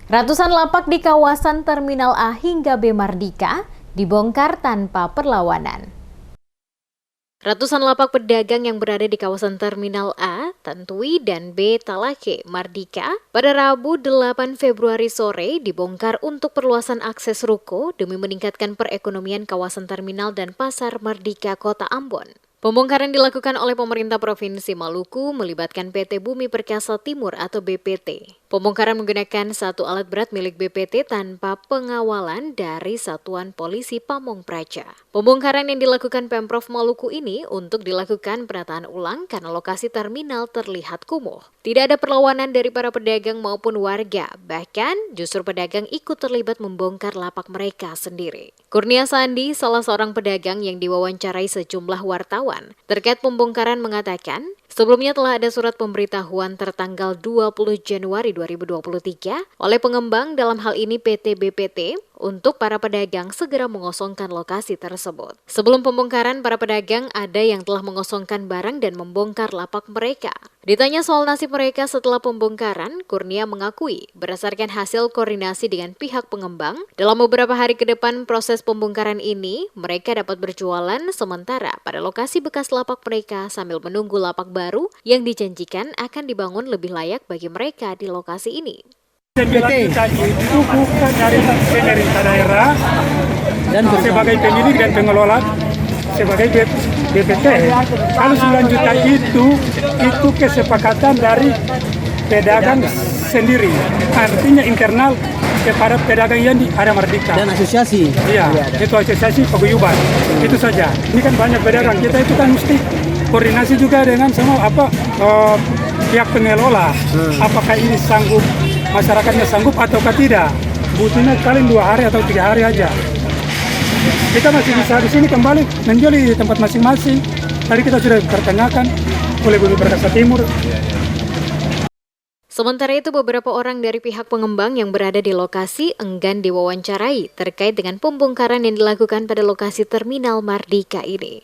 Ratusan lapak di kawasan Terminal A hingga B Mardika dibongkar tanpa perlawanan. Ratusan lapak pedagang yang berada di kawasan Terminal A, Tantui, dan B Talake, Mardika, pada Rabu 8 Februari sore dibongkar untuk perluasan akses ruko demi meningkatkan perekonomian kawasan terminal dan pasar Mardika, Kota Ambon. Pembongkaran dilakukan oleh pemerintah Provinsi Maluku melibatkan PT Bumi Perkasa Timur atau BPT. Pembongkaran menggunakan satu alat berat milik BPT tanpa pengawalan dari Satuan Polisi Pamong Praja. Pembongkaran yang dilakukan Pemprov Maluku ini untuk dilakukan penataan ulang karena lokasi terminal terlihat kumuh. Tidak ada perlawanan dari para pedagang maupun warga, bahkan justru pedagang ikut terlibat membongkar lapak mereka sendiri. Kurnia Sandi, salah seorang pedagang yang diwawancarai sejumlah wartawan terkait pembongkaran mengatakan, sebelumnya telah ada surat pemberitahuan tertanggal 20 Januari 2023 oleh pengembang dalam hal ini PT BPT untuk para pedagang segera mengosongkan lokasi tersebut. Sebelum pembongkaran, para pedagang ada yang telah mengosongkan barang dan membongkar lapak mereka. Ditanya soal nasib mereka setelah pembongkaran, Kurnia mengakui berdasarkan hasil koordinasi dengan pihak pengembang, dalam beberapa hari ke depan proses pembongkaran ini, mereka dapat berjualan sementara pada lokasi bekas lapak mereka sambil menunggu lapak baru yang dijanjikan akan dibangun lebih layak bagi mereka di lokasi ini. BPT itu bukan dari pemerintah daerah dan sebagai pemilik dan pengelola sebagai BPT. Kalau 9 juta itu kesepakatan dari pedagang sendiri, artinya internal kepada pedagang yang ada Mardika. Dan asosiasi? Iya, itu asosiasi paguyuban. Itu saja. Ini kan banyak pedagang, kita itu kan mesti koordinasi juga dengan semua pihak pengelola. Apakah ini sanggup, masyarakatnya sanggup ataukah tidak? Butuhnya paling 2 hari atau 3 hari aja. Kita masih bisa di sini kembali menjual di tempat masing-masing. Tadi kita sudah pertanyakan oleh Bumi Perkasa Timur. Sementara itu, beberapa orang dari pihak pengembang yang berada di lokasi enggan diwawancarai terkait dengan pembongkaran yang dilakukan pada lokasi Terminal Mardika ini.